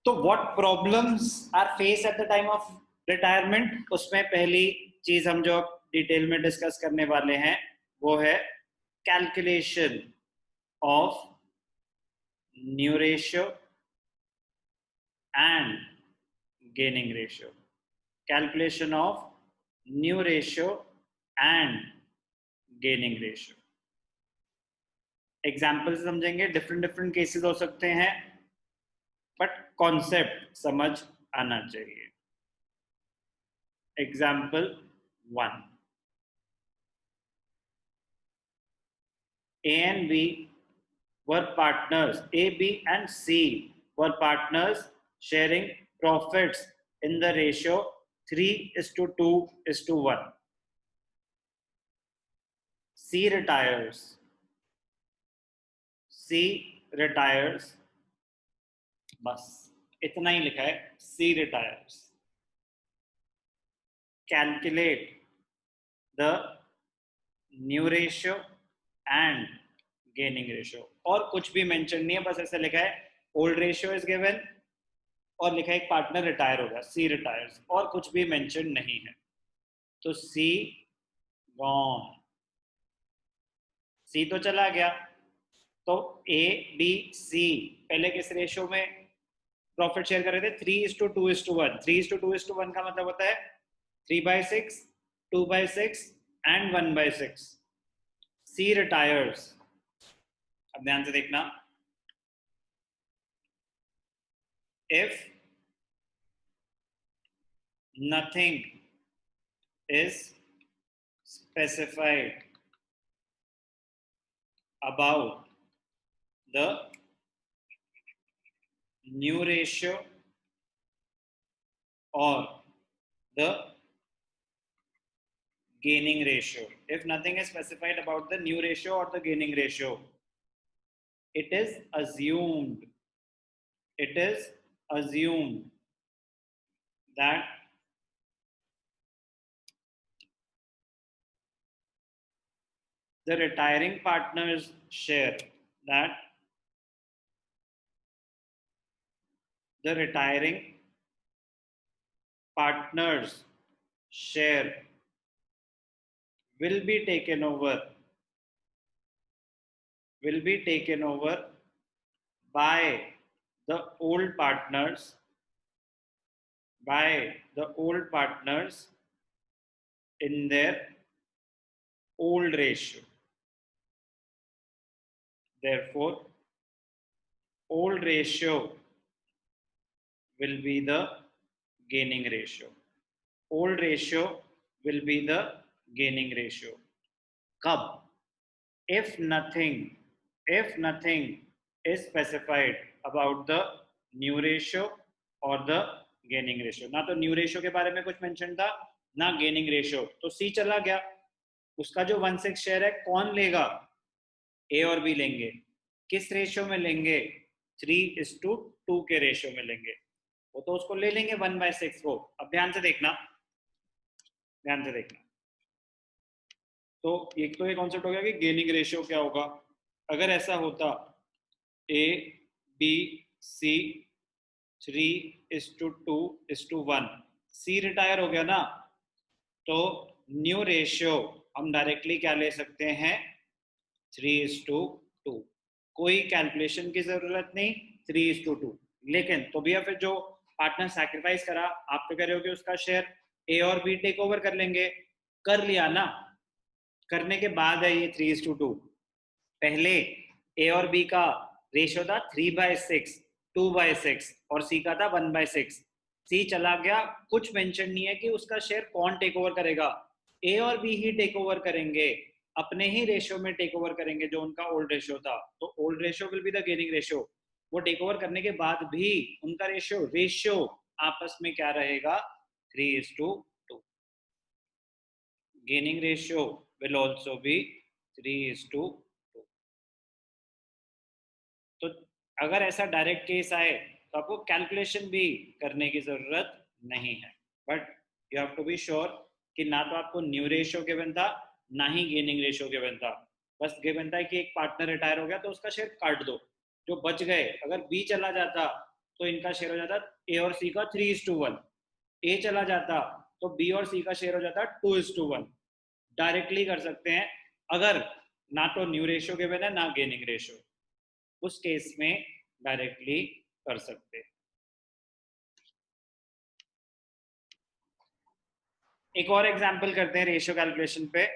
तो what problems are face at the time of retirement, उसमें पहली चीज हम जो डिटेल में डिस्कस करने वाले हैं वो है calculation of new ratio and gaining ratio. Calculation of new ratio and gaining ratio. Example समझेंगे, डिफरेंट डिफरेंट केसेस हो सकते हैं, बट कॉन्सेप्ट समझ आना चाहिए। Example 1, A and B were partners. A, B, and C were partners sharing profits in the ratio 3:2:1. C retires. C retires. बस इतना ही लिखा है, C retires. Calculate the new ratio and gaining ratio. और कुछ भी मेंशन नहीं है, बस ऐसे लिखा है ओल्ड रेशियो इज गिवन और लिखा है एक पार्टनर रिटायर होगा, सी रिटायर्स, और कुछ भी मेंशन नहीं है। तो सी गॉन, सी तो चला गया। तो ए बी सी पहले किस रेशियो में प्रॉफिट शेयर कर रहे थे? 3:2:1। 3:2:1 का मतलब होता है 3/6, 2/6 एंड 1/6। C retires. अब ध्यान से देखना, if nothing is specified about the new ratio or the gaining ratio, if nothing is specified about the new ratio or the gaining ratio, it is assumed that the retiring partners share, that the retiring partners share will be taken over by the old partners in their old ratio. Therefore, old ratio will be the gaining ratio. Old ratio will be the gaining ratio. Kab? If nothing is specified about the new ratio or the gaining ratio. ना तो new ratio के बारे में कुछ mention था, ना gaining ratio, तो C चला गया। उसका जो 1/6 शेयर है कौन लेगा? ए और बी लेंगे। किस रेशियो में लेंगे? 3:2 के रेशियो में लेंगे। वो तो उसको ले लेंगे 1/6 को। अब ध्यान से देखना, तो एक तो ये कॉन्सेप्ट हो गया कि गेनिंग रेशियो क्या होगा। अगर ऐसा होता ए बी सी 3:2:1, सी रिटायर हो गया ना, तो न्यू रेशियो हम डायरेक्टली क्या ले सकते हैं? 3:2। कोई कैलकुलेशन की जरूरत नहीं, 3:2। लेकिन तो भैया फिर जो पार्टनर सैक्रिफाइस करा, आप तो कह रहे हो कि उसका शेयर ए और बी टेक ओवर कर लेंगे। कर लिया ना, करने के बाद है ये 3:2। पहले ए और बी का रेशियो था 3/6, 2/6 और सी का था 1/6। सी चला गया, कुछ मेंशन नहीं है कि उसका शेयर कौन टेक ओवर करेगा। ए और बी ही टेक ओवर करेंगे, अपने ही रेशियो में टेक ओवर करेंगे जो उनका ओल्ड रेशियो था। तो old ratio will be the gaining ratio. वो टेक ओवर करने के बाद भी उनका रेशियो आपस में क्या रहेगा? 3:2। Gaining ratio will also be 3:2। तो अगर ऐसा डायरेक्ट केस आए तो आपको कैलकुलेशन भी करने की जरूरत नहीं है, but you have to be sure कि ना तो आपको न्यू रेशियो गिवन था, ना ही गेनिंग रेशियो गिवन था। बस गिवन था कि एक पार्टनर रिटायर हो गया तो उसका शेयर काट दो, जो बच गए। अगर बी चला जाता तो इनका शेयर हो जाता ए और सी का 3:1, ए चला जाता तो बी और सी का शेयर हो जाता 2:1। डायरेक्टली कर सकते हैं अगर ना तो न्यू रेशियो गिवन है ना गेनिंग रेशियो, उस केस में डायरेक्टली कर सकते हैं। एक और एग्जांपल करते हैं रेशियो कैलकुलेशन पे,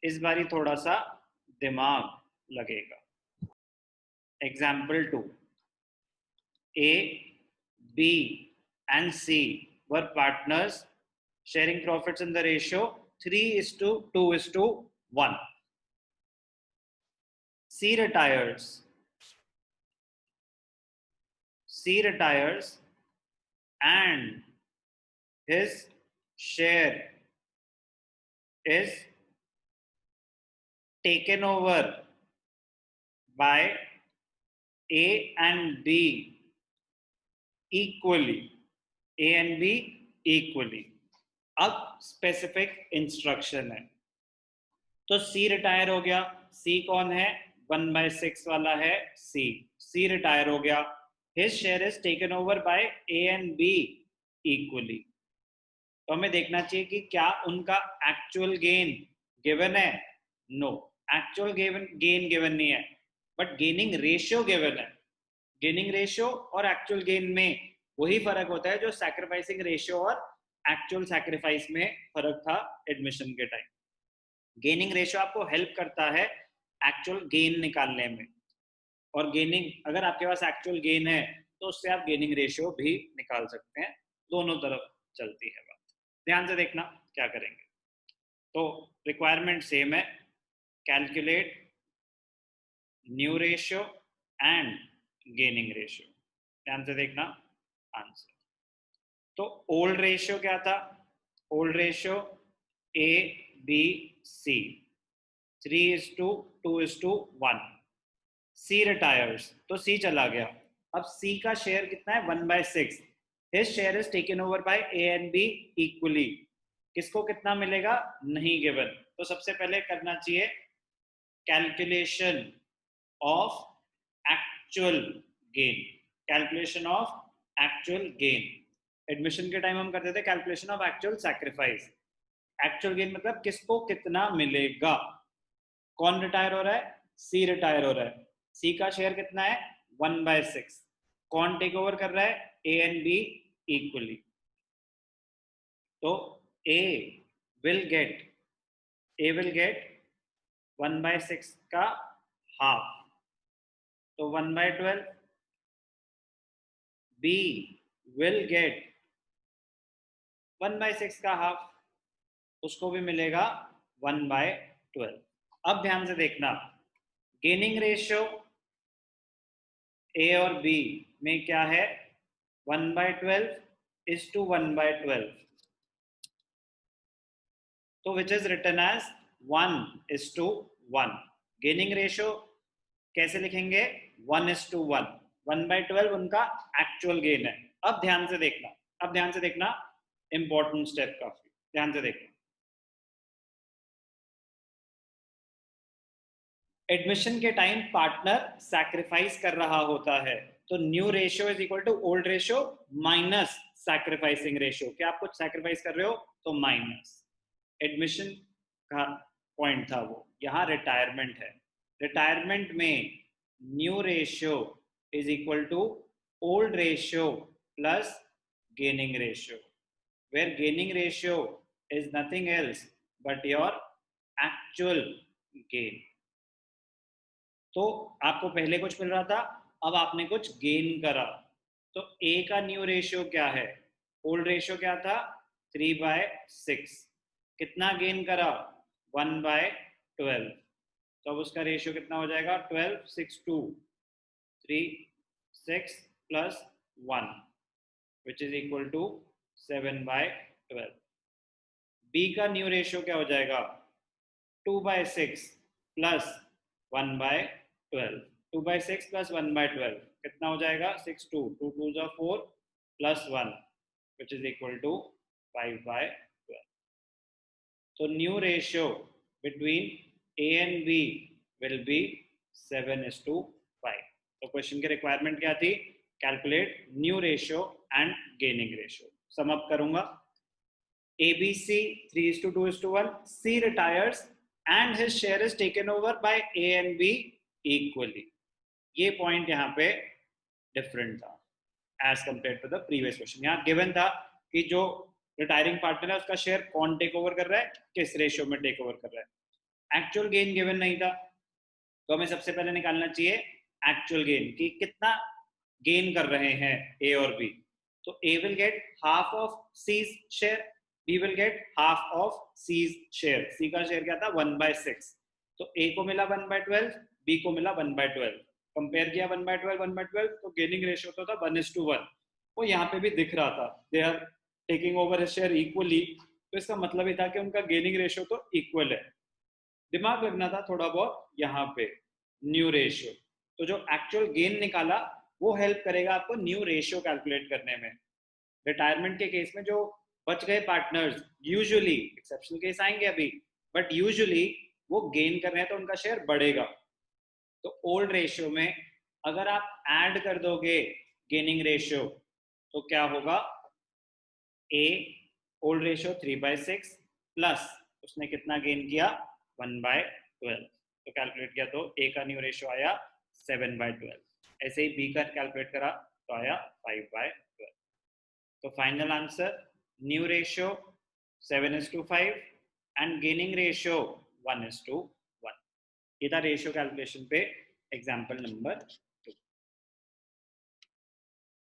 इस बारी थोड़ा सा दिमाग लगेगा। Example 2, A, B and C were partners sharing profits in the ratio 3:2:1. C retires and his share is taken over by A and B equally. A and B equally. अब specific instruction है, तो C retire हो गया। C कौन है? 1/6 वाला है C। C retire हो गया, his share is taken over by A and B equally। तो हमें देखना चाहिए कि क्या उनका एक्चुअल गेन गिवन है? नो, एक्चुअल गेन गिवन नहीं है, बट गेनिंग रेशियो गिवन है। गेनिंग रेशियो और एक्चुअल गेन में वही फर्क होता है जो सैक्रिफाइसिंग रेशियो और एक्चुअल सैक्रिफाइस में फर्क था एडमिशन के टाइम। गेनिंग रेशियो आपको हेल्प करता है एक्चुअल गेन निकालने में, और गेनिंग अगर आपके पास एक्चुअल गेन है तो उससे आप गेनिंग रेशियो भी निकाल सकते हैं। दोनों तरफ चलती है बात। ध्यान से देखना क्या करेंगे। तो रिक्वायरमेंट सेम है, calculate new ratio and gaining ratio. ध्यान से देखना आंसर। तो ओल्ड रेशियो क्या था? Old ratio A B C 3:2:1। C retires तो सी चला गया। अब सी का शेयर कितना है? 1/6। His share is taken over by A and be equally. किसको कितना मिलेगा? नहीं गिवन। तो सबसे पहले करना चाहिए calculation of actual gain. Calculation of actual gain. Admission के टाइम हम करते थे calculation of actual sacrifice. Actual gain मतलब किसको कितना मिलेगा। कौन रिटायर हो रहा है? सी रिटायर हो रहा है। सी का शेयर कितना है? 1/6। कौन टेक ओवर कर रहा है? ए एंड बी इक्वली। तो ए विल गेट 1/6 का हाफ, तो 1/12। बी विल गेट 1/6 का हाफ, उसको भी मिलेगा 1/12। अब ध्यान से देखना, गेनिंग रेशियो ए और बी में क्या है? 1/12:1/12, तो which is written as 1:1। Gaining ratio कैसे लिखेंगे? 1:1। 1/12 उनका एक्चुअल गेन है। अब ध्यान से देखना, इंपॉर्टेंट स्टेप काफी ध्यान से देखना। एडमिशन के टाइम पार्टनर सैक्रिफाइस कर रहा होता है, तो new ratio is equal to old ratio minus sacrificing ratio. क्या आप कुछ सैक्रिफाइस कर रहे हो तो माइनस। एडमिशन का पॉइंट था वो, यहाँ रिटायरमेंट है। रिटायरमेंट में new ratio is equal to old ratio plus gaining ratio, where gaining ratio is nothing else but your actual gain. तो आपको पहले कुछ मिल रहा था, अब आपने कुछ गेन करा। तो ए का न्यू रेशियो क्या है? ओल्ड रेशियो क्या था? 3/6। कितना गेन करा? 1/12। तो अब उसका रेशियो कितना हो जाएगा? 12 6 2 3 6 plus 1 which is equal to 7/12। B का न्यू रेशियो क्या हो जाएगा? 2/6 प्लस 1/12। 2/6 प्लस 1/12 कितना हो जाएगा? 6 2 2 2 जा 4 plus 1 which is equal to 5/12। तो new ratio between A and B will be 7:5। तो क्वेश्चन की रिक्वायरमेंट क्या थी? Calculate new ratio and gaining ratio. Sum up करूंगा. ABC 3:2:1. C retires and his share is taken over by A and B equally. ये point यहाँ पे different था as compare to the previous question. यहाँ given था कि जो retiring partner है उसका शेयर कौन टेक ओवर कर रहा है, किस रेशियो में टेक ओवर कर रहा है. एक्चुअल गेन गिवन नहीं था, तो हमें सबसे पहले निकालना चाहिए एक्चुअल गेन कि कितना गेन कर रहे हैं ए और बी. तो A will get half of C's share, B will get half of C's share. C का शेयर क्या था 1/6. तो ए को मिला 1/12, बी को मिला 1/12. कंपेयर किया 1/12 1/12, तो गेनिंग रेशियो तो था 1:1. वो यहाँ पे भी दिख रहा था they are taking over his share equally. तो इसका मतलब ही था कि उनका गेनिंग रेशियो तो इक्वल है. दिमाग लगना था थोड़ा बहुत यहाँ पे न्यू रेशियो. तो जो एक्चुअल गेन निकाला वो हेल्प करेगा आपको न्यू रेशियो कैलकुलेट करने में. रिटायरमेंट के केस में जो बच गए पार्टनर्स, यूजुअली एक्सेप्शनल केस आएंगे अभी, बट यूजुअली वो गेन कर रहे हैं तो उनका शेयर बढ़ेगा. तो ओल्ड रेशियो में अगर आप ऐड कर दोगे गेनिंग रेशियो तो क्या होगा, ए ओल्ड रेशियो 3/6 प्लस उसने कितना गेन किया 1/12. तो कैलकुलेट किया तो ए का न्यू रेशियो आया 7/12. ऐसे ही बी का कैलकुलेट करा तो आया 5/12. तो final answer new ratio 7:5 and gaining ratio 1:1. ये था रेशियो कैलकुलेशन पे एग्जाम्पल नंबर